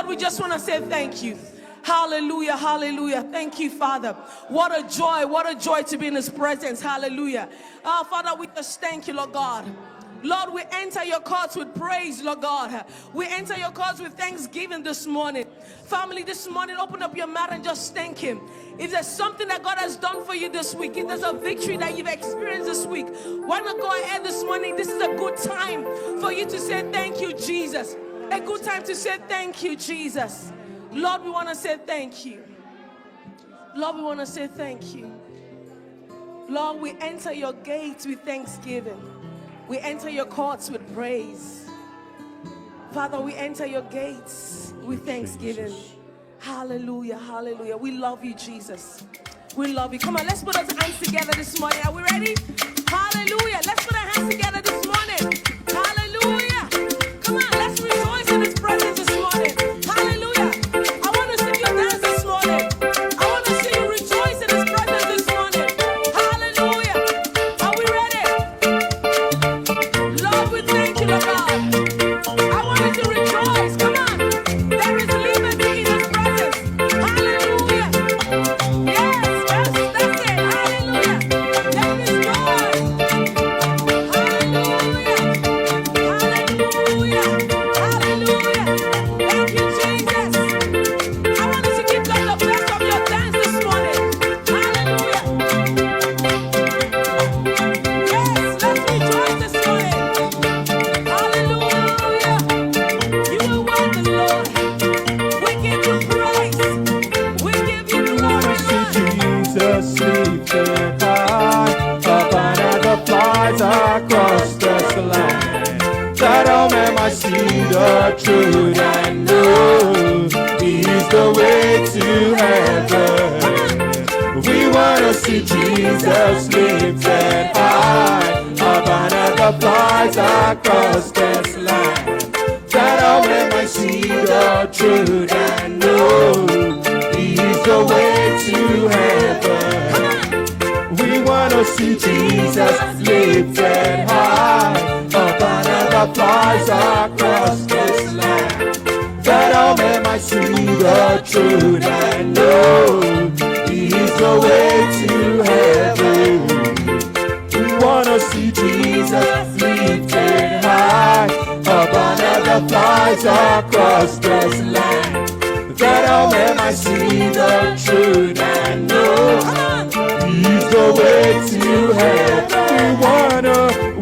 we just want to say thank you. Hallelujah, hallelujah. Thank you, Father. What a joy to be in His presence. Hallelujah. Father, we just thank you, Lord God. Lord, we enter your courts with praise, Lord God. We enter your courts with thanksgiving this morning. Family, this morning, open up your mouth and just thank Him. If there's something that God has done for you this week, if there's a victory that you've experienced this week, why not go ahead this morning? This is a good time for you to say thank you, Jesus. A good time to say thank you, Jesus. Lord, we want to say thank you. Lord, we want to say thank you. Lord, we enter your gates with thanksgiving. We enter your courts with praise. Father, we enter your gates with thanksgiving. Hallelujah, hallelujah. We love you, Jesus. We love you. Come on, let's put our hands together this morning. Are we ready? Hallelujah. Let's put our hands together this morning. Hallelujah. Come on, let's rejoice in His presence this morning. Hallelujah. I want to see you dance this morning. I want to see you rejoice in His presence this morning. Hallelujah. Are we ready? Lord, we thank you, Lord God. I want you to rejoice. Come on. There is liberty in His presence. Hallelujah. Yes, that's it. Hallelujah. There is joy. Hallelujah. Hallelujah. Thank you, Jesus. I want you to give God the best of your dance this morning. Hallelujah. Yes, let's rejoice this morning. Hallelujah. You are worthy, Lord. We give you praise. We give you glory, Lord. Jesus lifted high, up and the flies across the land, that all men might see the truth and know He's the way to heaven. We want to see Jesus lifted high, up and the flies across this land, that all men might see the truth and know He's the way to heaven. We want to see Jesus lifted high, up and the flies across this land, that all men might see the truth and know He's the way to heaven. We want to see Jesus lifted high, up and the flies across this land, that all men might see the truth and know He's the way to heaven.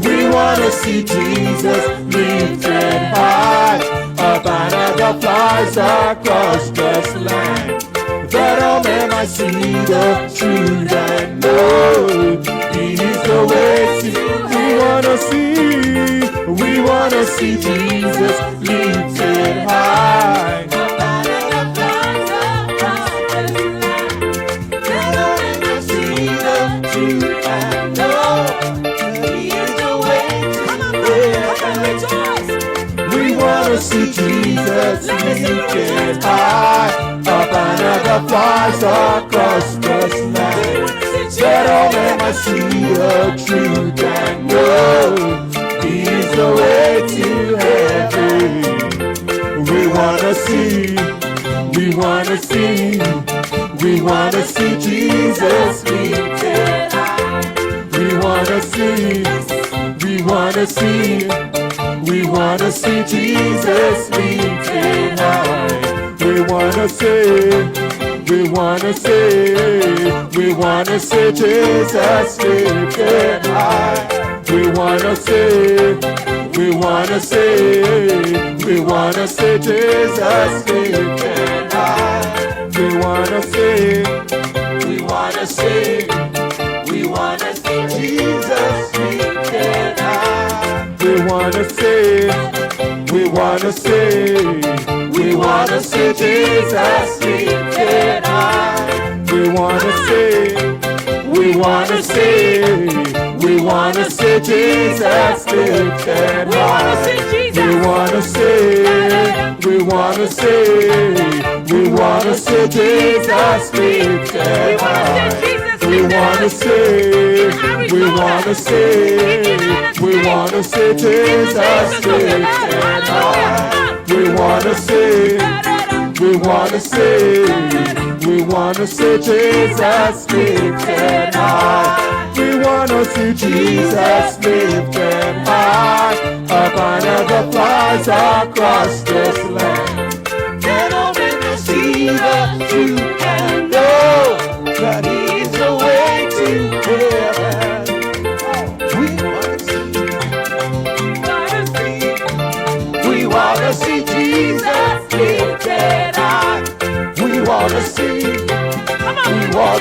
We wanna see Jesus lifted high, up and the flies across this land, that all men might see the truth and know He's the way to. We wanna see Jesus lifted high. We wanna see Jesus lifted high, up and the flies across the land, that all men might see the truth and know He's the way to heaven. We wanna see Jesus lifted high. We wanna see Jesus lifted high. We wanna see Jesus lifted high. We wanna see Jesus lifted high. We wanna see Jesus lifted high. We wanna see Jesus lifted high. We wanna see Jesus lifted high. We wanna see Jesus lifted high. We wanna see Jesus lifted high. We wanna see wanna see Jesus lifted high. We wanna see Jesus lifted high. A banner that flies across this land. And only the see the truth and know that He is the way to heaven. We wanna see Jesus lifted high. We wanna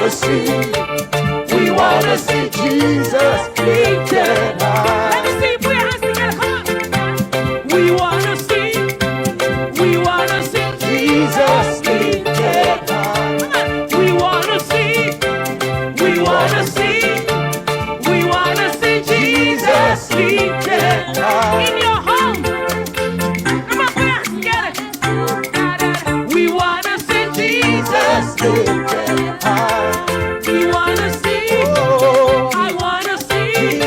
see. We wanna see Jesus lifted high. Let me see, put your hands together, come on. We wanna see Jesus lifted high. Come on. We wanna see Jesus lifted high. In your home, come on, put your hands together. We wanna see Jesus lifted high. We wanna see, Oh, I wanna see,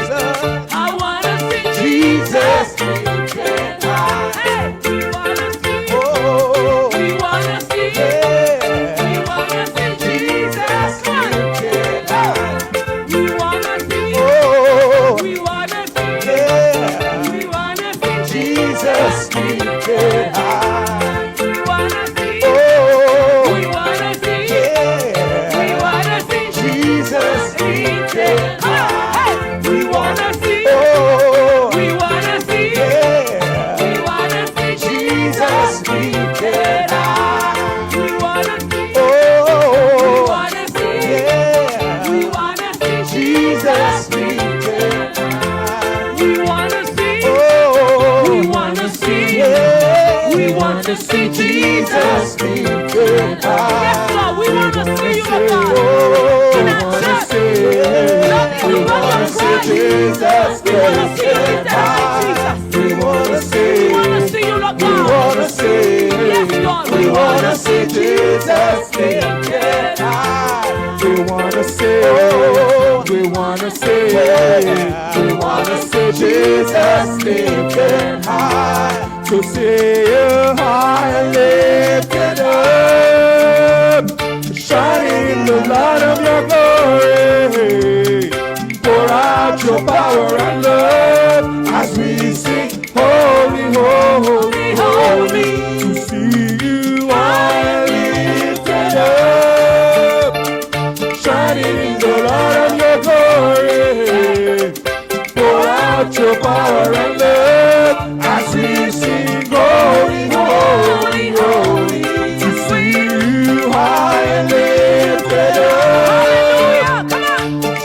I wanna see Jesus lifted high. Hey, we wanna see, Oh, we wanna see, yeah. we wanna see Jesus. Lifted high. We wanna see, Oh, we wanna see, yeah. we wanna see Jesus lifted high. We wanna see, Oh, we wanna see, yeah. we wanna see Jesus lifted high. Hey, we wanna see, Oh, we wanna see, yeah. we wanna see Jesus lifted high. We wanna see, we Oh, wanna see, yeah. we wanna see Jesus lifted high. We wanna see, Oh, we wanna see, yeah. we wanna see Jesus. lifted high. Yes, Lord, we wanna see you, Lord God. Oh, In our wanna church. see, we wanna see Jesus We wanna see you lifted lifted high, high. Jesus. We wanna see, We wanna see you, Lord we God. wanna see, Yes, Lord, we wanna see Jesus lifted high. We wanna see, we wanna see, we wanna see Jesus lifted high. To see you high and lifted up, shining in the light of your glory. Pour out your power and love as we sing, holy, holy, holy. To see you high and lifted up, shining in the light of your glory. Pour out your power and love as we sing, holy, holy, holy. To see you high and lifted up,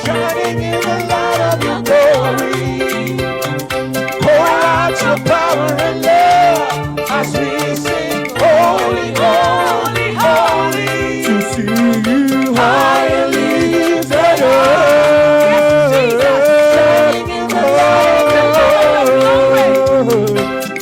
shining in the light of your glory. Pour out your power and love as we sing, holy, holy, holy. To see you high and lifted up, shining in the light of your glory.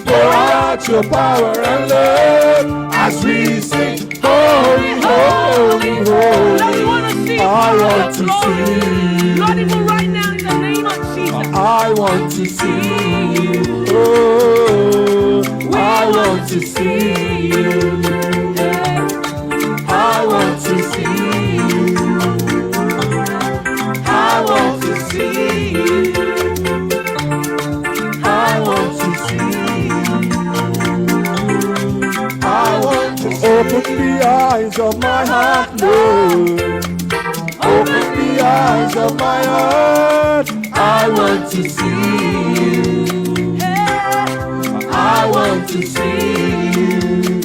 Pour out your power and love as we sing, holy, holy, Lord, we wanna holy. see I your want to glory. see. Lord, even right now, in the name of Jesus. I want to see you. Oh, I want to see you. I want to see you. I want to see you. I want to see you. I want to open the eyes of my heart, Lord. Open the eyes of my heart. I want to see you. I want to see you.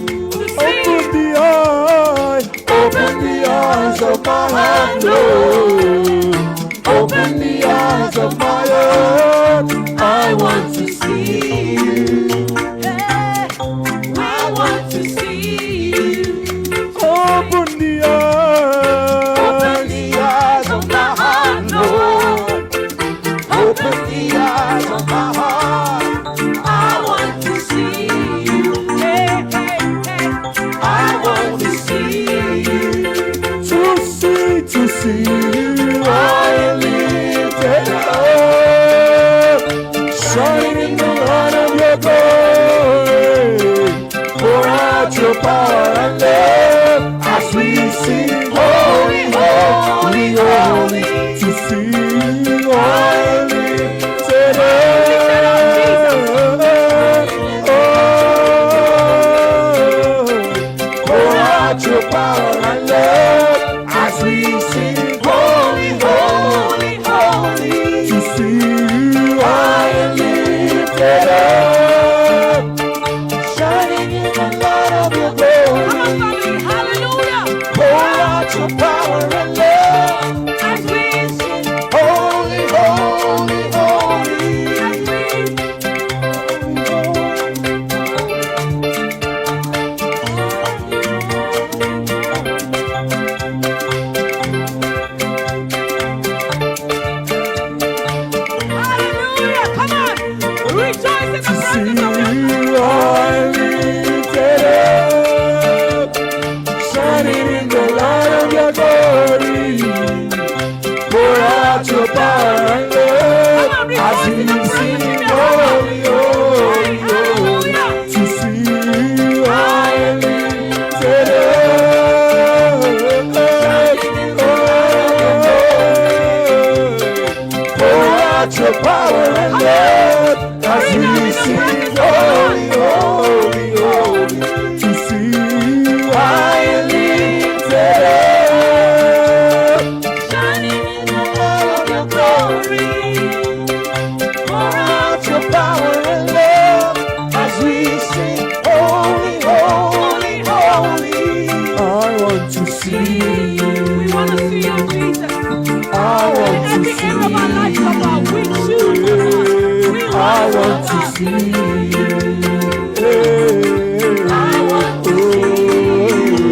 Open the eyes of my heart, Lord. Open the eyes of my heart. I want to see you. I want to see you. Open the eyes. Open the eyes of my heart, Lord. Open the eyes of my heart. I want to see you. Hey, hey, hey. I want to see you. To see you. I lifted up, shining in the light of your glory. Pour out your power and love as we sing holy, holy, holy. To sing holy today. Pour out your power and love as we sing holy, holy, holy. To see you high and lifted up, shining in the light of your glory. Hallelujah. Pour out your power and love As we sing, holy, holy, holy. hallelujah. Come on. Rejoice in the presence of your You are lifted up, shining in the light of your glory. Pour out your power and love as we sing holy, holy, holy. To see you high and lifted up, shining in the light of your glory. Pour out your power and love as we sing holy, holy, holy. To see you high and lifted up, shining in the light of your glory. Pour out your power and love as we sing holy, holy, holy. I want to see you. We want to see you, Jesus. I want to Every see area of our life, you. Lord, we choose. We I want to see you. I want to see you.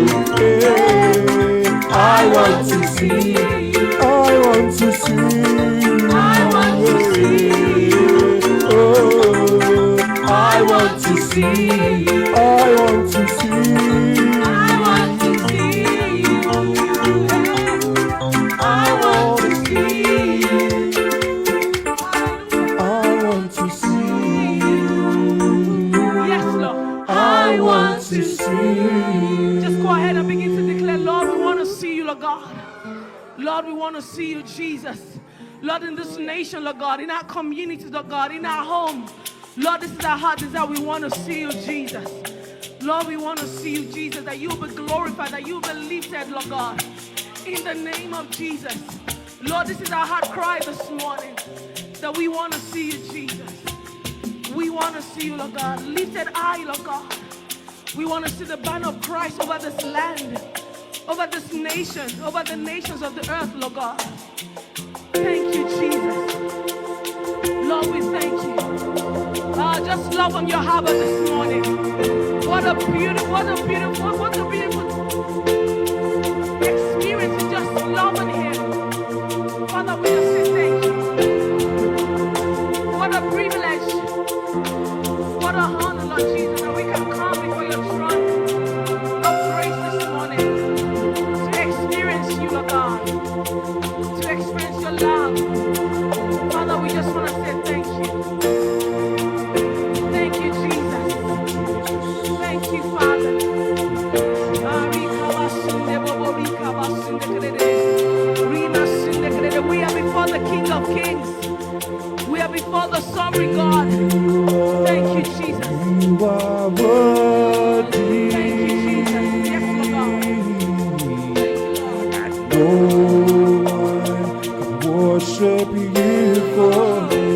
I want to see you. I want to see you. I want to see you. I want to see you. I want to see you. I want to see you. I want to see you. Yes, Lord. I want to see you. Just go ahead and begin to declare, Lord, we want to see you, Lord God. Lord, we want to see you, Jesus. Lord, in this nation, Lord God, in our communities, Lord God, in our home. Lord, this is our heart desire. We want to see you, Jesus. Lord, we want to see you, Jesus, that you will be glorified, that you will be lifted, Lord God. In the name of Jesus. Lord, this is our heart cry this morning, that we want to see you, Jesus. We want to see you, Lord God. Lifted eye, Lord God. We want to see the banner of Christ over this land, over this nation, over the nations of the earth, Lord God. Thank you, Jesus. Lord, we thank you. Just love on your harbor this morning. What a beautiful experience to just love on Him. Father, we just say thank you. What a privilege. What a honor, Lord Jesus, that we can come before your throne of grace this morning to experience you, Lord God, to experience your love. Father, we just want to say thank you. Thank you, Jesus. Thank you, Father. We are before the King of Kings. We are before the Sovereign God. Thank you, Jesus. You are worthy. Thank you, Jesus. Yes, Lord God. Thank you, Lord. No one can worship you for me.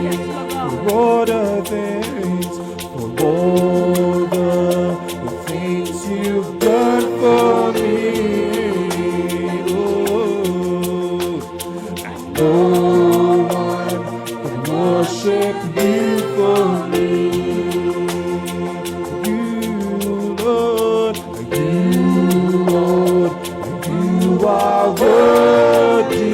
Yes, Lord God. For all the things, for all the things you've done for me. Oh, and no one can worship you for me. You, Lord, you are worthy.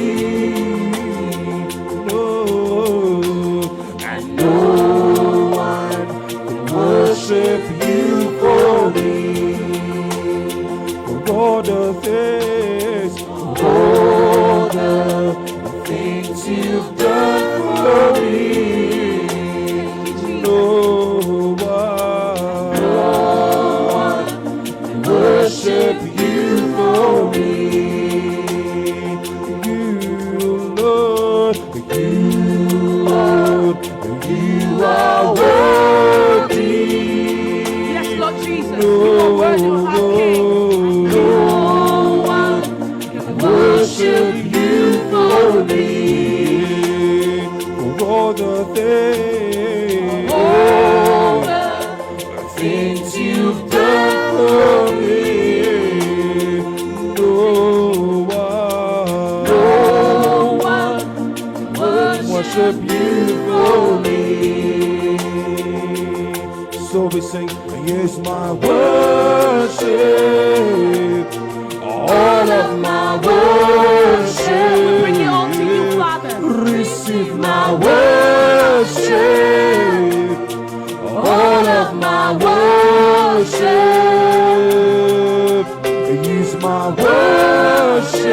No, and no one can worship you for me. For all the things, you've done for me. No one You are worthy, O our King. No one can worship you for me. For all the things, All the things you've done for me. no one worship you for me. So we sing, here's my worship, all of my worship. We bring it all to you, Father. Receive my worship, all of my worship. Use my worship,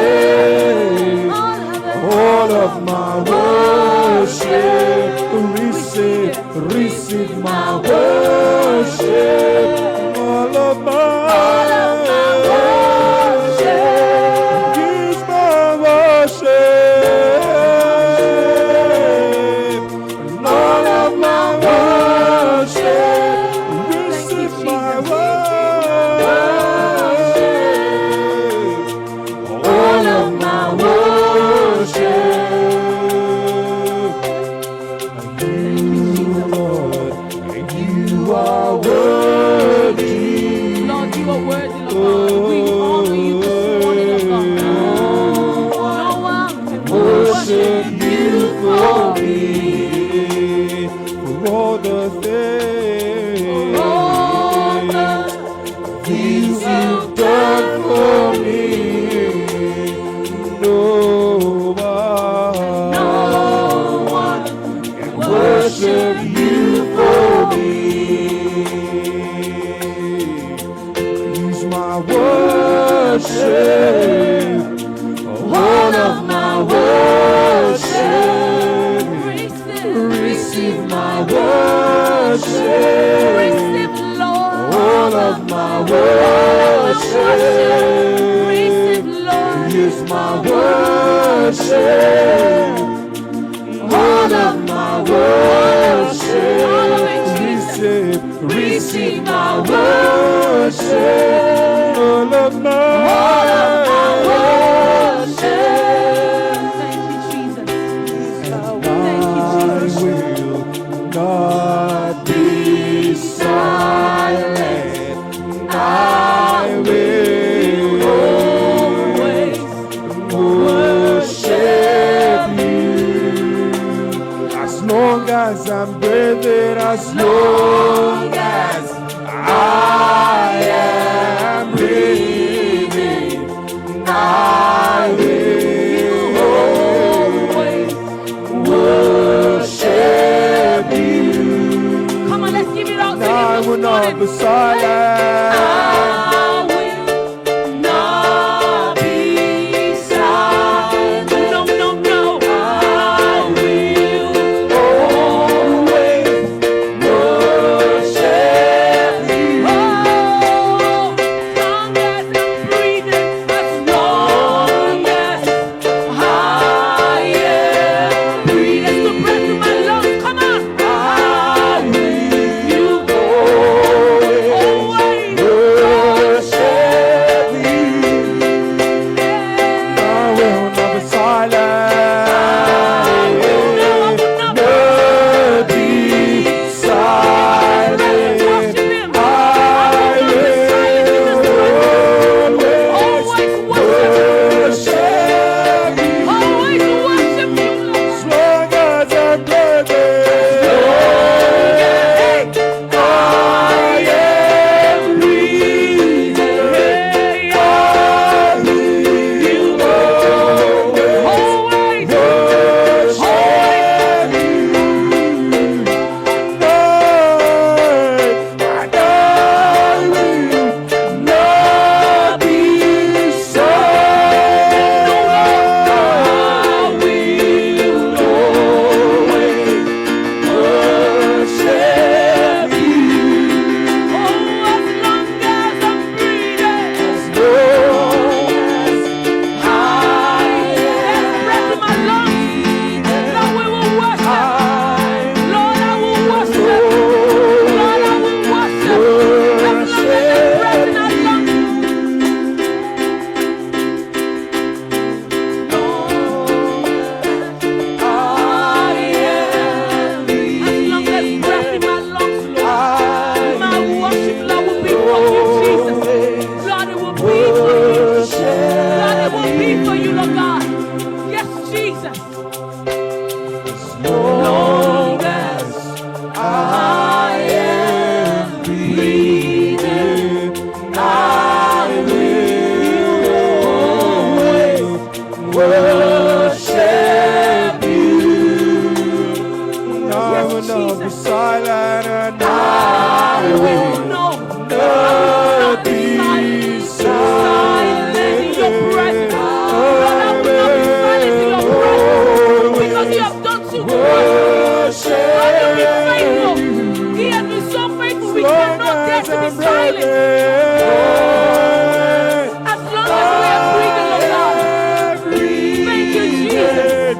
all of my worship. Receive my worship, all of my worship. Use my worship, all of my worship. Receive my worship, all of my worship. You are worthy. Lord, you are worthy, Lord God. We honor you this morning, Lord God. No one can Worship you for me. For all the things, all the things you've done for me. No one can worship you for me. Use my worship, all of my worship. Receive my worship, receive, Lord. all of my worship. Receive, Lord. Use my worship, all of my worship. Receive my worship, all of my worship. Thank you, Jesus. I will not be silent. I will always worship you. As long as I'm breathing, as long as I am breathing, I will always worship you. Come on, let's give it all to I him will this not morning. be silent. I will not be silent. No, no, no. I will Always worship you. I will not be silent, and I will not be silent in your presence. Lord, I will not be silent in your presence because you have done too much. God, you've been faithful. He has been so faithful. We cannot dare to be silent. As long as we are breathing, Lord God. Thank you, Jesus.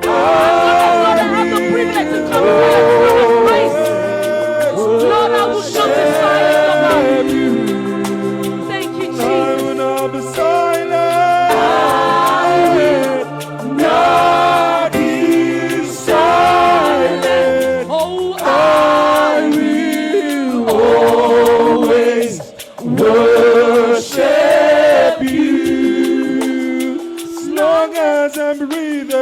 As long as, Lord, I have the privilege to come before your throne of grace. Lord, I will not be silent, Lord God. Thank you, Jesus. I will not be silent. I will not be silent. Oh, I will always worship you. As long as I'm breathing,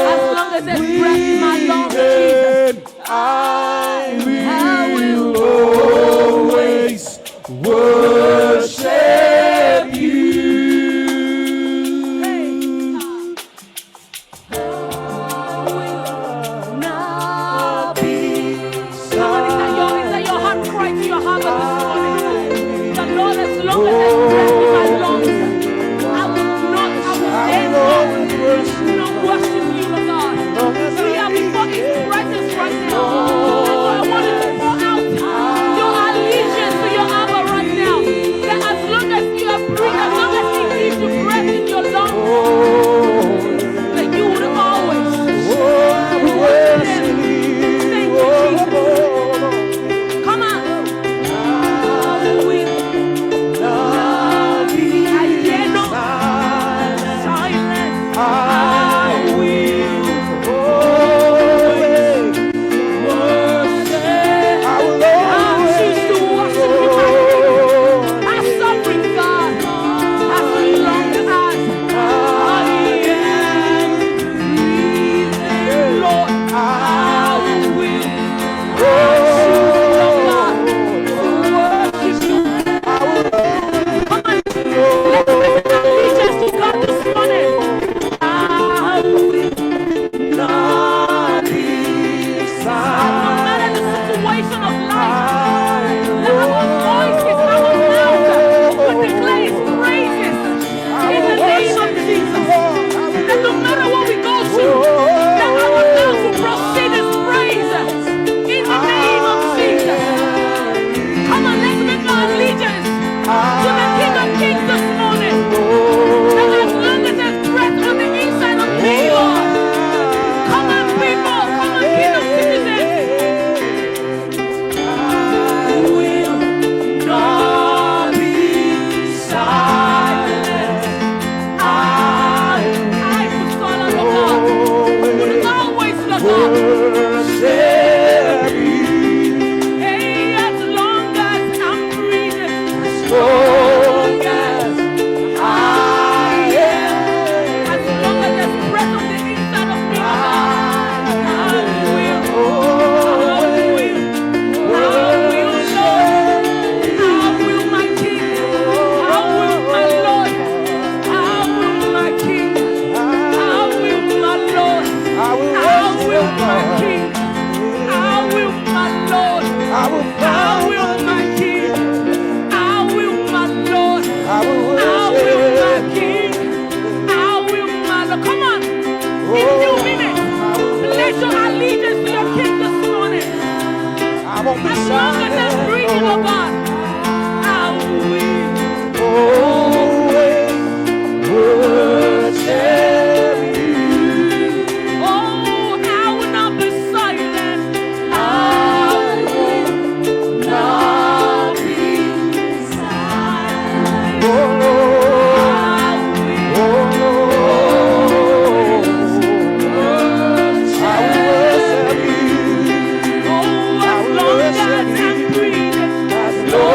as long as there's breath in my lungs, Jesus. I will always worship you. Not be. Somebody, is that your heart cry to your heart this morning? That Lord, as long as there's breath in my lungs, I will not worship you, Lord God. We are before His presence right now. And so I want you to pour out your allegiance to your Abba right now. That as long as you are breathing, as long as He gives you breath in your lungs, that you would always worship Him. Thank you, Jesus. Come on. I will not be silent. I will always worship. I will always choose to worship you, my sovereign God, as long as I am breathing, Lord. I will worship you. Come on, let's make allegiance to God this morning. I will not be silent. No matter the situation of life, that our voices, our mouth will declare His praises in the name of Jesus. That no matter what we go through, that our mouth will proceed His praise in the name of Jesus. Come on, let's make our allegiance to the King of Kings this morning. That as long as there's breath on the inside of me, Lord. Come on, people. Come on, kingdom citizens. I will not be silent. I will follow the God. Will always the God. worship you. Hey, as long as I'm breathing, As long as I am, as long as there's breath on the inside of me, I will, my King, I will, my Lord, I will, my King, I will, my Lord, I will I will, my King, I will, my Lord, I will I will, my King, I will, my Lord, I will I will, my worship. King, I will, my Lord. Come on, in 2 minutes, let your allegiance to your King this morning. I won't be As long as I'm breathing, oh God, I will. always worship you. Oh, I will not be silent. I will not be silent. Oh Lord, I will I will worship you. Oh, as long as I'm breathing, As long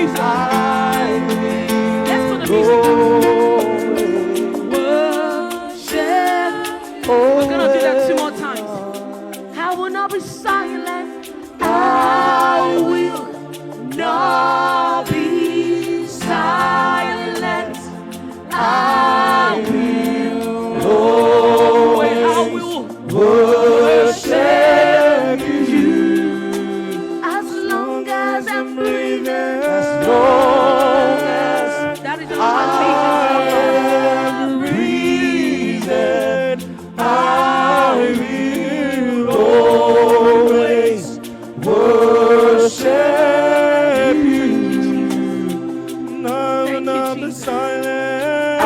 Jesus. I Let's put the will music down. worship. We're gonna do that 2 more times. I will not be silent. I will not be silent. I will always worship you. As long as I'm breathing, as long as that is all I'm breathing, I will always worship you. No, not be silent. I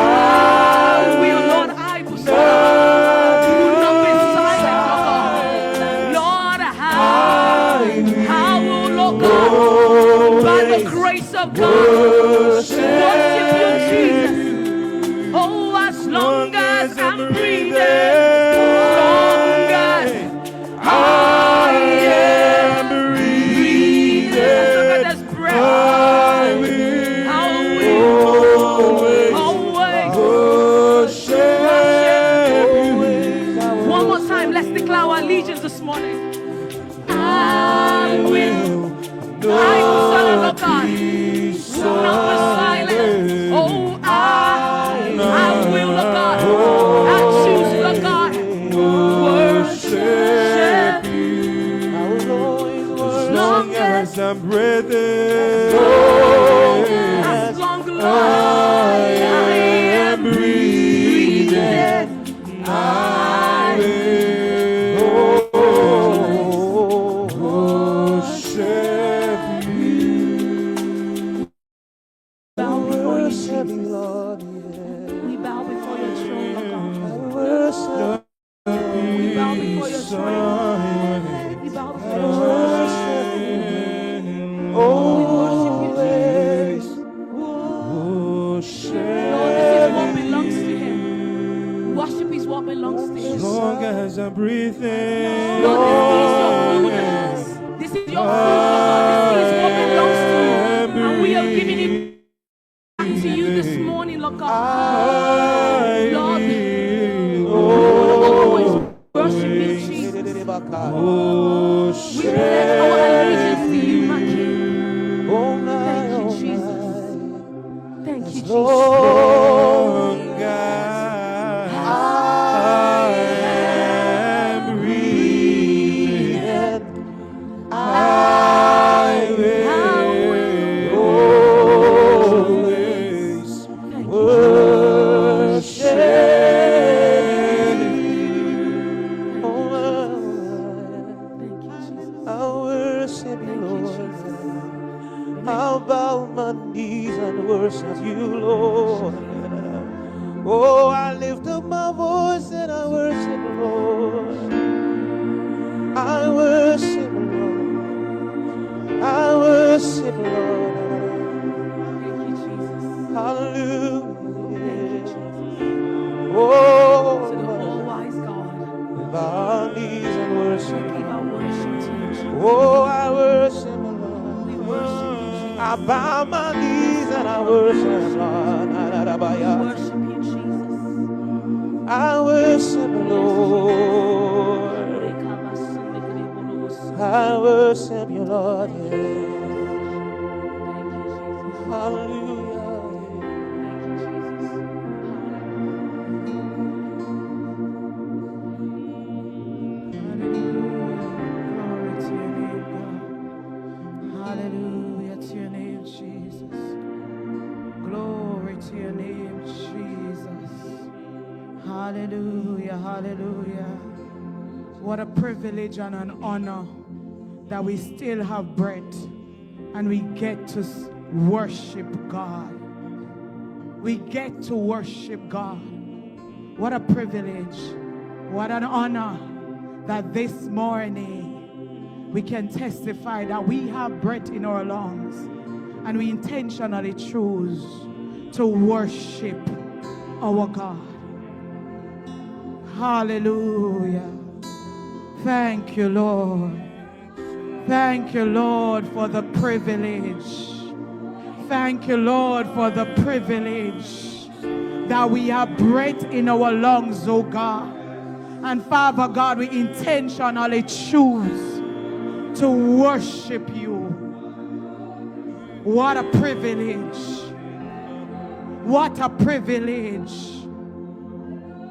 will, Lord, I will not be silent, Lord God. Lord, I will, Lord God, by the grace of God, worship you, Jesus. Oh, as long as I'm breathing, as long as I am breathing, as long as there's breath, I will always worship you. One more time, let's declare our allegiance this morning. I will silent, Lord God. Will not be silent. Oh, I will, Lord God. I choose, Lord God. Worship you. As long as I'm breathing, As long as I am breathing, I will worship you. bow before you, Worship you, Jesus. Lord. We bow before your throne, Lord God. Worship We bow before your throne. We bow before your throne. always Lord, this is what belongs to him. Worship is what belongs to him. As long as I'm breathing, Lord, this is your food. This is your food, Lord. This is what belongs to you. And we are giving it back to you this morning, Lord God. Lord, we always worship you, Jesus. We pledge our allegiance to you, my King. Thank you, Jesus. Thank you, Jesus. long as I am breathing, I will always worship you. Thank you, Jesus. I'll worship you, Thank you, Lord. Jesus. I'll bow my knees and worship you, Lord. Oh, I lift up my voice and I worship you, Lord. I worship you, Lord. I worship you, Lord. Thank you, Jesus. Hallelujah. Thank you, Jesus. Oh, To the all-wise God, we bow our knees and worship give you. our worship to you, Jesus. Oh, I worship you, We Lord. worship you, Jesus. I bow my knees and I worship you, Lord. We worship you, Jesus. I worship you, Lord. I worship you, Lord. Thank you, Jesus. Hallelujah. Thank you, Jesus. Hallelujah. Glory to your name, God. Hallelujah to your name, Jesus. Glory to your name, Jesus. Hallelujah, hallelujah. What a privilege and an honor that we still have breath and we get to worship God. We get to worship God. What a privilege, what an honor that this morning we can testify that we have breath in our lungs and we intentionally choose to worship our God. Hallelujah. Thank you, Lord. Thank you, Lord, for the privilege. Thank you, Lord, for the privilege that we have breath in our lungs, oh God. And Father God, we intentionally choose to worship you. What a privilege. What a privilege.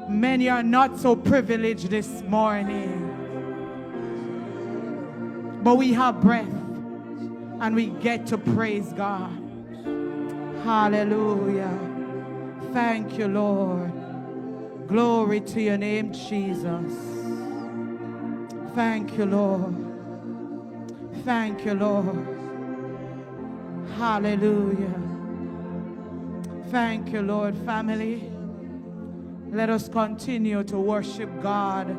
Many are not so privileged this morning. But we have breath and we get to praise God. Hallelujah. Thank you, Lord. Glory to your name, Jesus. Thank you, Lord. Thank you, Lord. Hallelujah. Thank you, Lord. Family, let us continue to worship God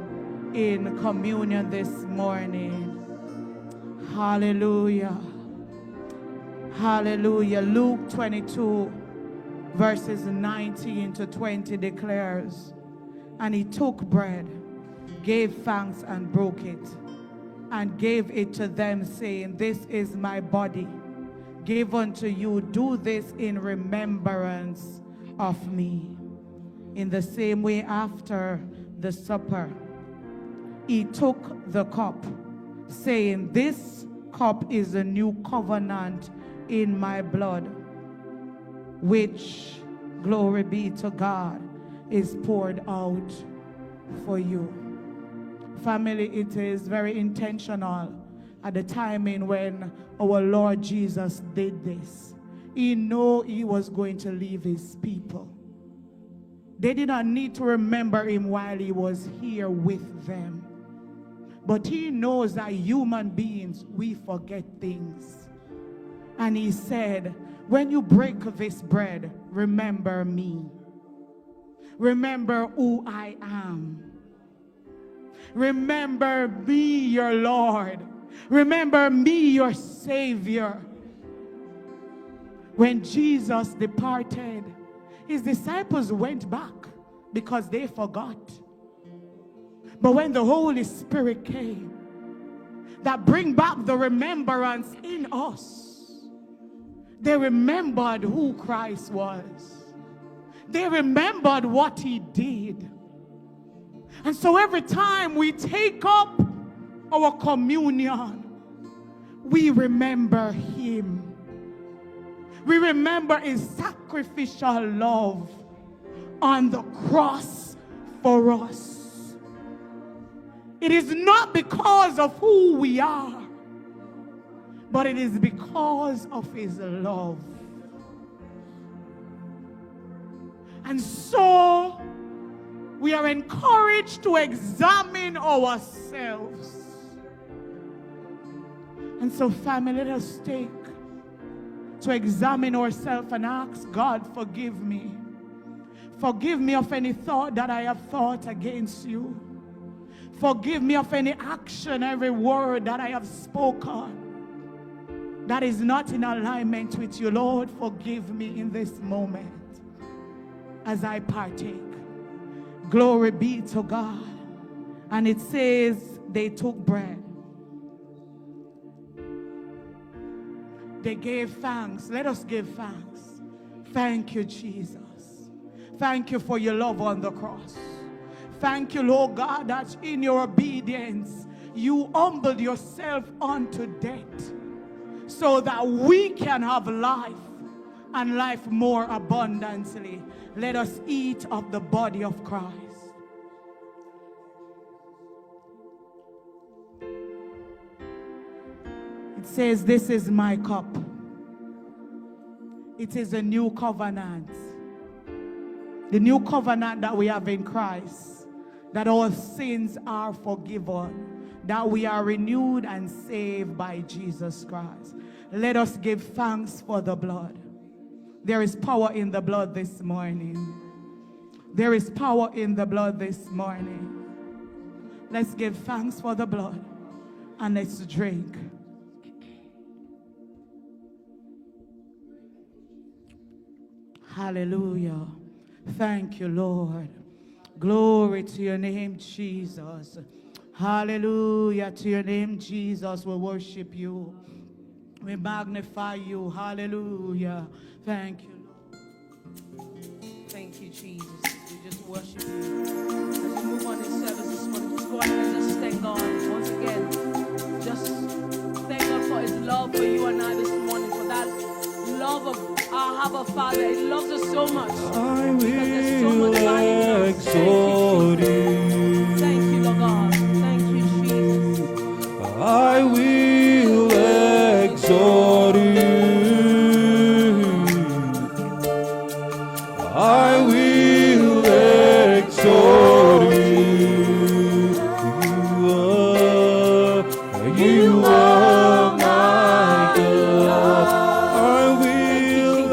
in communion this morning. Hallelujah. Hallelujah. Luke 22 verses 19 to 20 declares, and he took bread, gave thanks and broke it, and gave it to them, saying, this is my body, give unto you. Do this in remembrance of me. In the same way, after the supper, he took the cup, saying, this cup is a new covenant in my blood, which, glory be to God, is poured out for you. Family, it is very intentional at the timing when our Lord Jesus did this. He knew he was going to leave his people. They did not need to remember him while he was here with them. But he knows that human beings, we forget things. And he said, when you break this bread, remember me. Remember who I am. Remember me, your Lord. Remember me, your Savior. When Jesus departed, his disciples went back because they forgot. But when the Holy Spirit came, that bring back the remembrance in us, they remembered who Christ was. They remembered what he did. And so every time we take up our communion, we remember him. We remember his sacrificial love on the cross for us. It is not because of who we are, but it is because of his love. And so we are encouraged to examine ourselves. And so, family, let us take to examine ourselves and ask God, forgive me. Forgive me of any thought that I have thought against you. Forgive me of any action, every word that I have spoken that is not in alignment with you. Lord, forgive me in this moment as I partake. Glory be to God. And it says they took bread. They gave thanks. Let us give thanks. Thank you, Jesus. Thank you for your love on the cross. Thank you, Lord God, that in your obedience, you humbled yourself unto death so that we can have life and life more abundantly. Let us eat of the body of Christ. It says, this is my cup. It is a new covenant. The new covenant that we have in Christ, that all sins are forgiven, that we are renewed and saved by Jesus Christ. Let us give thanks for the blood. There is power in the blood this morning. There is power in the blood this morning. Let's give thanks for the blood and let's drink. Hallelujah. Thank you, Lord. Glory to your name, Jesus. Hallelujah to your name, Jesus. We worship you. We magnify you. Hallelujah. Thank you, Lord. Thank you, Jesus. We just worship you. As we move on in service this morning, just go ahead and just thank God once again. Just thank God for His love for you and I this morning, for that love of our Abba Father. He loves us so much. I Because there's so much will value. exalt you. Thank you, Lord God. Thank you, Jesus. I will exalt you. I will exalt you. You are my God. I will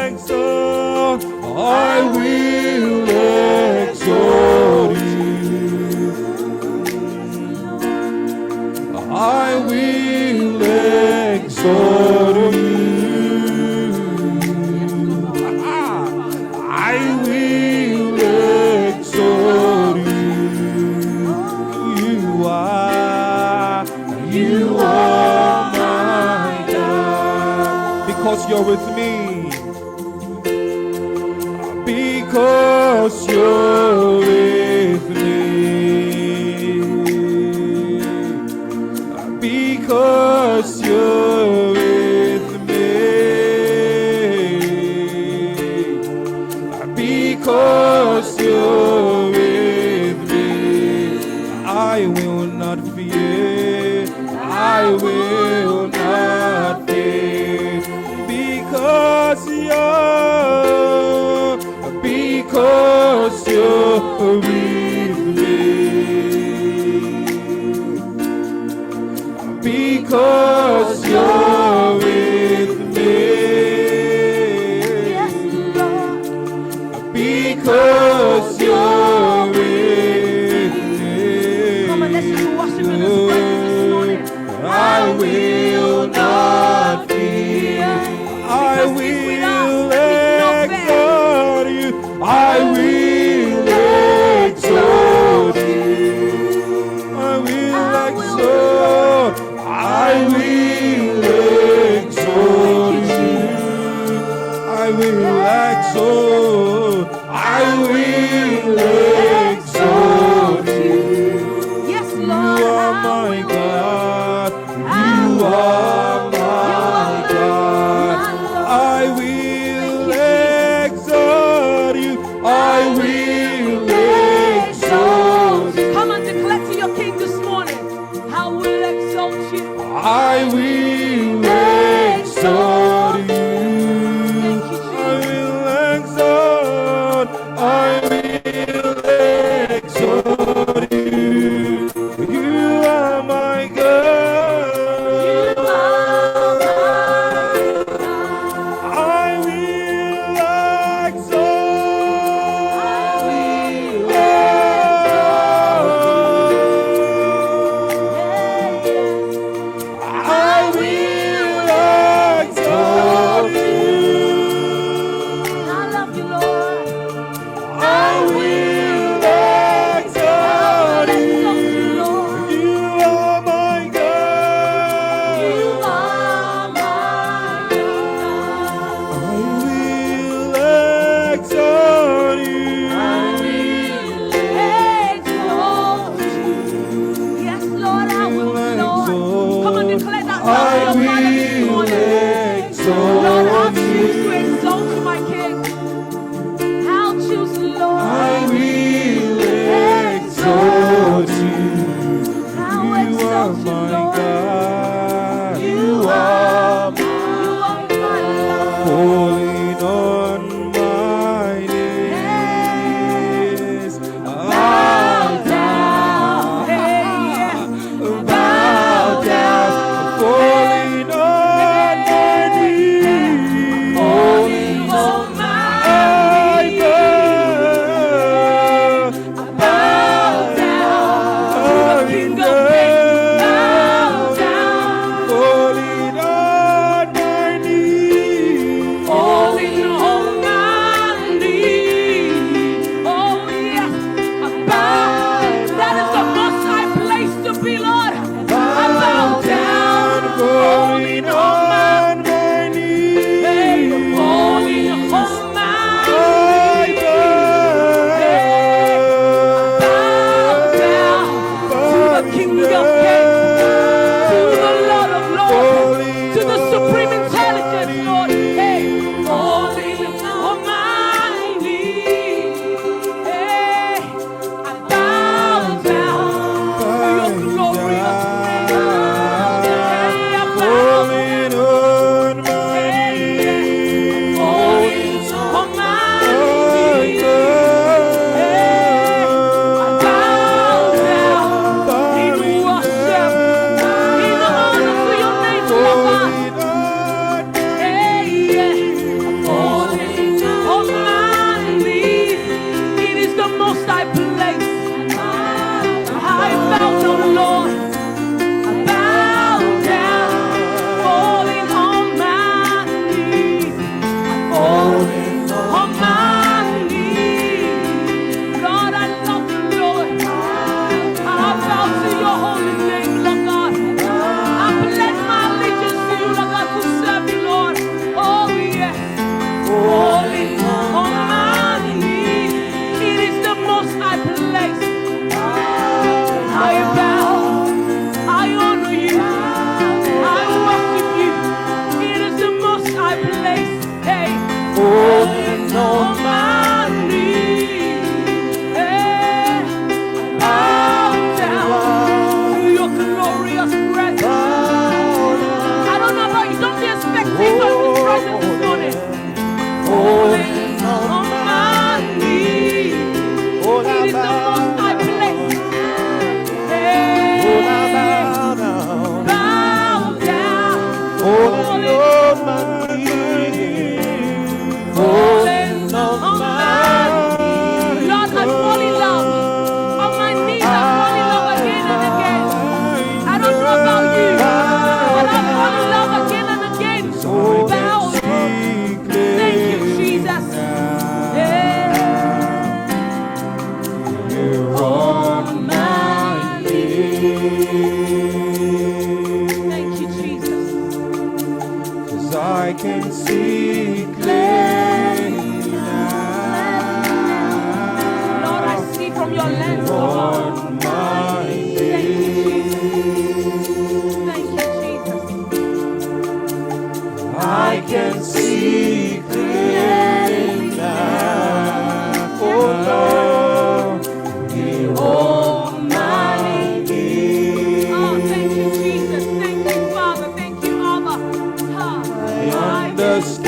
exalt. I will exalt you. I will exalt you. I will exalt you. You are my God. Because you're with me. Because you're with me. Because you're with me. Because you're with me. I will not fear. I will not fear. Because you're with me. Because you're with me. Yes, Lord. Because you're with me. Come on, let's just worship in His presence this morning. I will not fear. I He's with us. will He's not bad. exalt you. I will exalt you. I will exalt. I will exalt you. I will exalt. I will exalt you. Yes, You Lord. are my God. You are my God. I will exalt you. I will exalt you. Come and declare to your King this morning, I will exalt you. I will exalt you. Thank you, I Jesus. will exalt. I will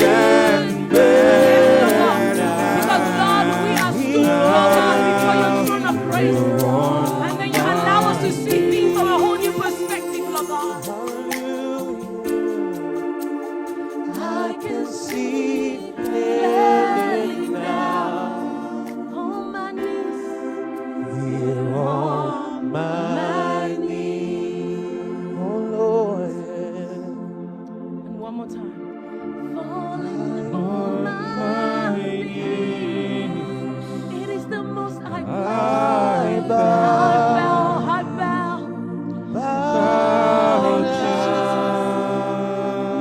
understand Yes, Lord better. God. Because Lord, we are stood, oh God, before your throne of grace. And then you allow us to see things from a whole new perspective, Lord God. I can see clearly now. On my knees. Here on my knees, oh Lord. And one more time. Falling on my knees. It is the most I bow. I bow.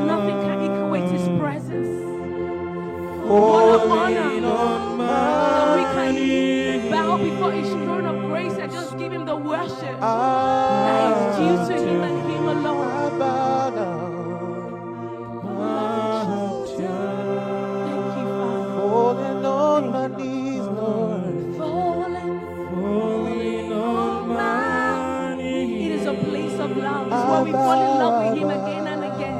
Nothing can equate his presence. What an honor that we can bow before his throne of grace and just give him the worship that is due to him and him alone. Thank you, Father. Falling on my knees, Lord. Falling on my knees. It is a place of love. It's where we fall in love with him again and again.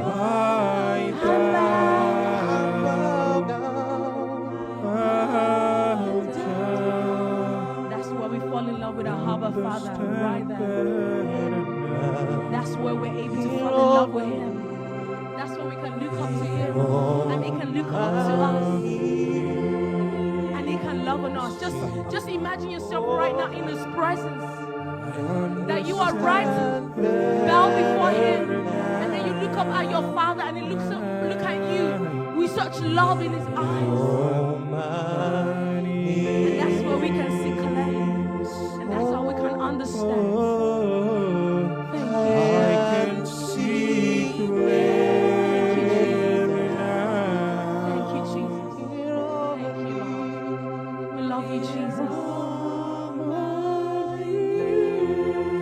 That's where we fall in love with our Abba Father, right there. That's where we're able to fall in love with him. That's where we can look up to him and he can look up to us. And he can love on us. Just imagine yourself right now in his presence. That you are right, bow before him, and then you look up at your Father and he look at you with such love in his eyes. And that's where we can see clearly. And that's how we can understand. Thank you. I can see clearly now. Thank you, Jesus. Thank you, Lord. We love you, Jesus.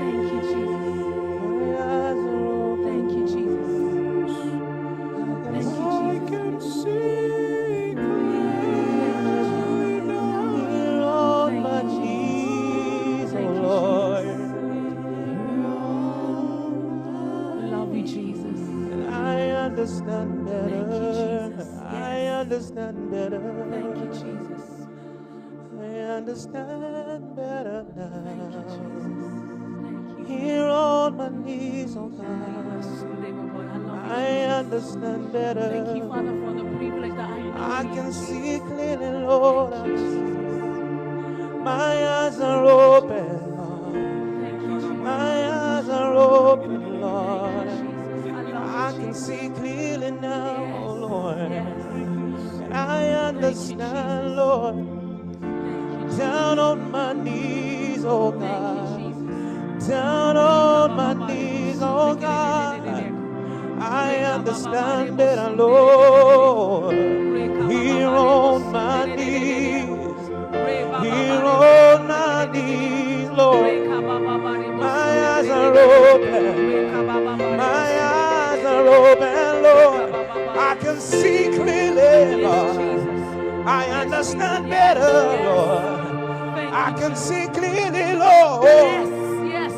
Thank you, Jesus. Thank you, Jesus. Thank you, Jesus. Understand better. Thank you, Jesus. I understand better. Thank you, Jesus. I understand better now. Thank you, Jesus. Thank you. Here on my knees, oh God. I understand better. Thank you, Father, for the privilege that I know. I can see clearly, Lord. Thank you, Jesus. My eyes are open, Lord. Thank you, Jesus. My eyes are open, Lord. Thank you, Jesus. I can see clearly now, oh Lord. Yes. And I understand, Lord. Down on my knees, oh God. Down on my knees, oh God. I understand better, Lord. Here on my knees. Here on my knees, Lord. My eyes are open. My eyes are open, Lord. I can see clearly, Lord. I understand better, Lord. I can see clearly, Lord.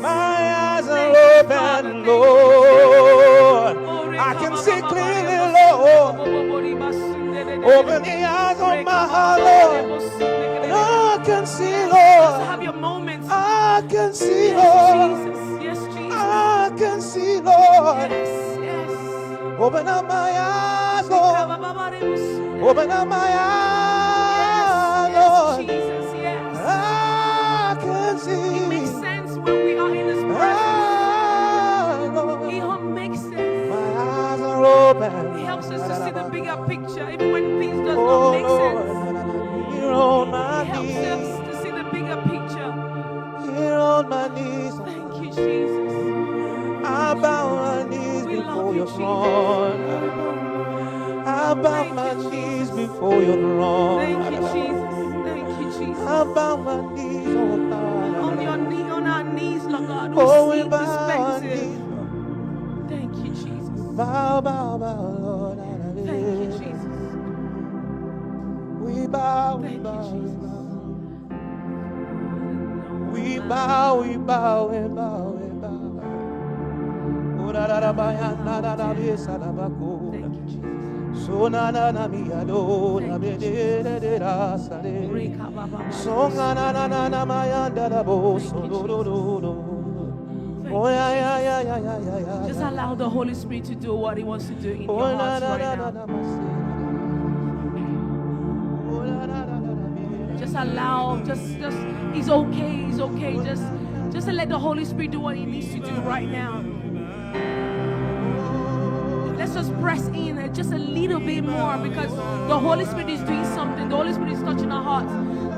My eyes are open, Lord. I can see clearly, Lord. Open the eyes of my heart, Lord. And I can see, Lord. Have your moments. I can see, Yes, Lord. Jesus. Yes, Jesus. I can see, Lord. Yes, yes. Open up my eyes, Lord. Open up my eyes, Yes, Lord. Jesus, yes. I can see. It makes sense when we are in His presence. Lord. It all makes sense. My eyes are open. It helps us to see the bigger picture, even when things does Oh, not make Lord. sense. Here on my It helps knees. us to see the bigger picture. Here on my knees. Thank you, Jesus. I bow my knees We before love you, your Jesus. throne. I bow Thank my you, knees Jesus. before your throne. Thank you, Jesus. Thank you, Jesus. I bow my knees, oh God. On our knees, Lord God, we Oh, we see bow our perspective. knees. Thank you, Jesus. Bow, bow, bow, Lord. Thank you, Jesus. We bow, we Thank you, bow, we Jesus. bow. We bow, we bow, we bow, we bow. Thank you, Jesus. Sonana miado na bedere de rasale. Sonana mayanda da bo so do do do do. Oh yeah. Just allow the Holy Spirit to do what He wants to do in your hearts right now. Just allow, it's okay. Just let the Holy Spirit do what He needs to do right now. Let's just press in just a little bit more, because the Holy Spirit is doing something. The Holy Spirit is touching our hearts.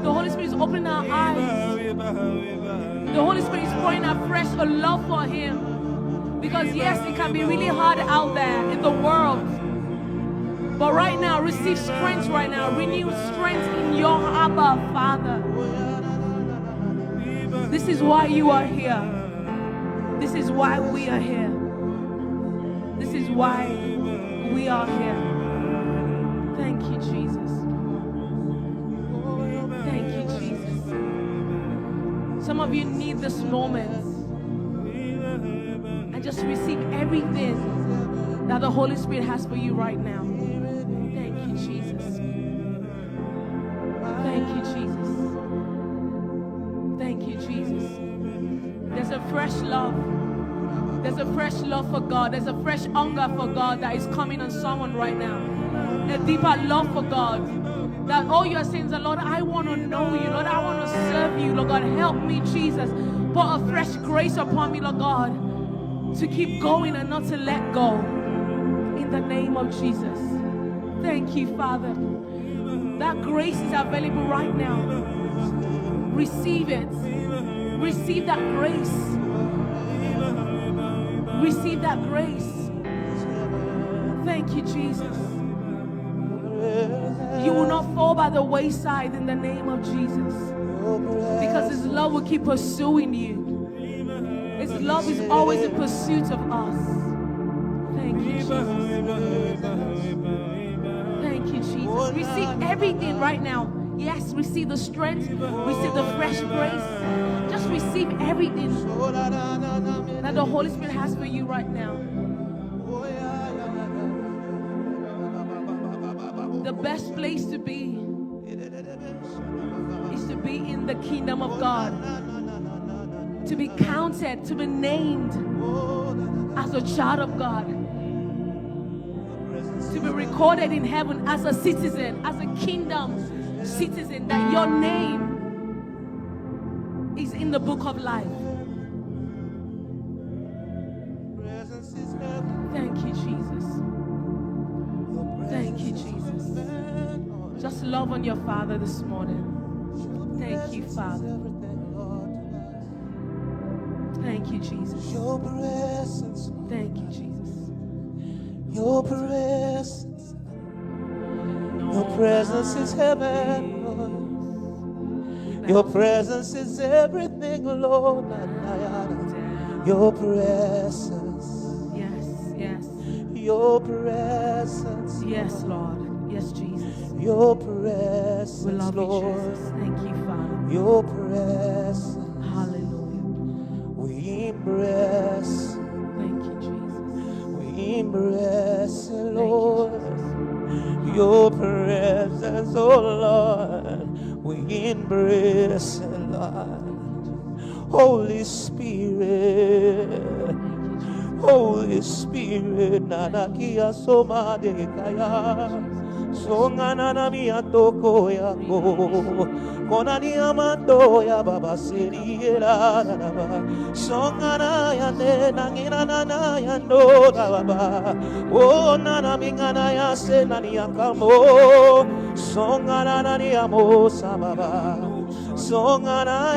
The Holy Spirit is opening our eyes. The Holy Spirit is pouring out fresh a love for Him. Because yes, it can be really hard out there in the world. But right now, receive strength right now. Renew strength in your Abba, Father. This is why you are here. This is why we are here. This is why we are here. Thank you, Jesus. Thank you, Jesus. Some of you need this moment. And just receive everything that the Holy Spirit has for you right now. Thank you, Jesus. Thank you, Jesus. Thank you, Jesus. There's a fresh love. There's a fresh love for God. There's a fresh hunger for God that is coming on someone right now. A deeper love for God. That all your sins are, Lord, I want to know you. Lord, I want to serve you. Lord God, help me, Jesus. Pour a fresh grace upon me, Lord God, to keep going and not to let go. In the name of Jesus. Thank you, Father. That grace is available right now. Receive it. Receive that grace. Receive that grace. Thank you, Jesus. You will not fall by the wayside in the name of Jesus. Because His love will keep pursuing you. His love is always in pursuit of us. Thank you, Jesus. Thank you, Jesus. Receive everything right now. Yes, receive the strength. Receive the fresh grace. Just receive everything that the Holy Spirit has for you right now. The best place to be is to be in the kingdom of God. To be counted, to be named as a child of God. To be recorded in heaven as a citizen, as a kingdom citizen, that your name is in the book of life. Thank you, Jesus. Thank you, Jesus. Just love on your Father this morning. Thank you, Father. Thank you, Jesus. Your presence. Thank you, Jesus. Your presence. Your presence is heaven, Lord. Your presence is everything, Lord. Your presence. Yes. Your presence. Yes, Lord. Yes, Jesus. Your presence, We love you, Lord. Jesus. Thank you, Father. Your presence. Hallelujah. We embrace. Thank you, Jesus. We embrace, Thank Lord. you, Jesus. Your presence, oh Lord, we embrace, Lord. Holy Spirit, Holy Spirit, Nanakia Soma de Kaya, Songanana Mia Toko Yako, Konani Amando ya Baba Seriera, Songana Yane, Nangina Yando Baba, O Nana Mingana Yase Nania Kamo, Songana Niamo Sababa, Songana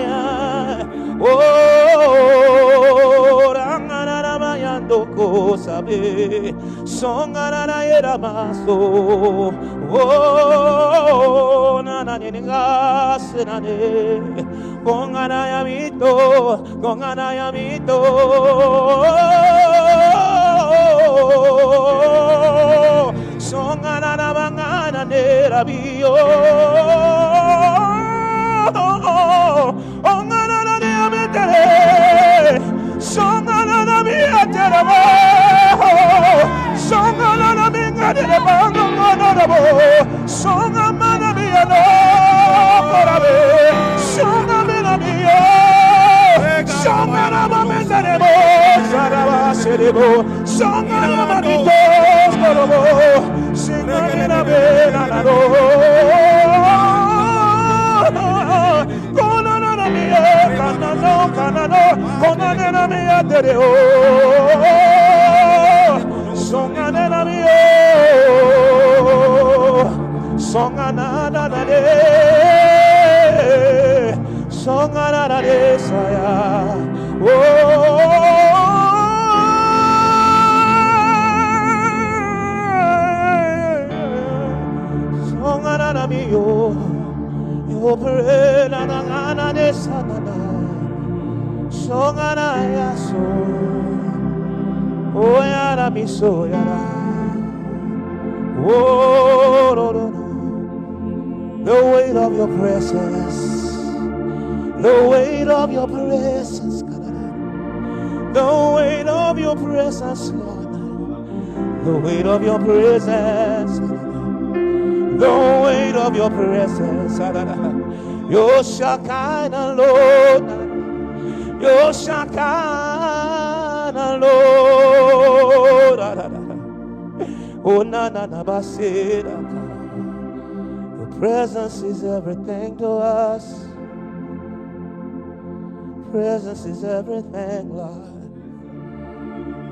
ya, oh, Rangana Mayando Kosabe, Songana Yera Maso, oh, Nana Senane, Gongana Yamito, Gongana Yamito, Songana Mangana Nerabio, Ongana Yametere, Songana Miaterabo, Songana Minga. The weight of your presence, the weight of your presence, the weight of your presence, Lord, the weight of your presence, the weight of your presence, your Shekinah, Lord, your Shekinah, Lord, oh na na na basira. Presence is everything to us. Presence is everything, Lord.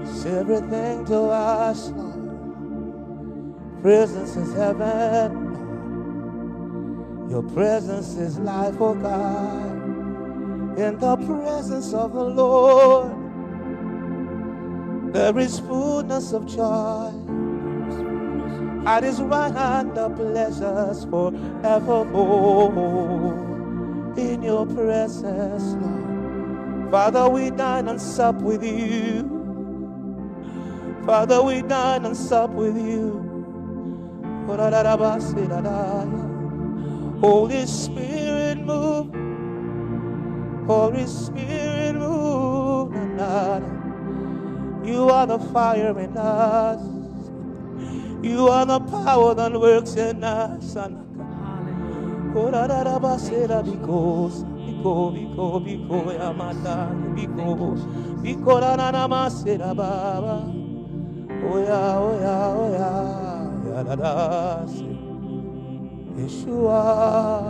It's everything to us, Lord. Presence is heaven. Your presence is life, oh God. In the presence of the Lord, there is fullness of joy. At his right hand the pleasures forevermore. In your presence, Lord. Father, we dine and sup with you. Father, we dine and sup with you. Holy Spirit, move. Holy Spirit, move. You are the fire in us. You are the power that works in us. Yeshua.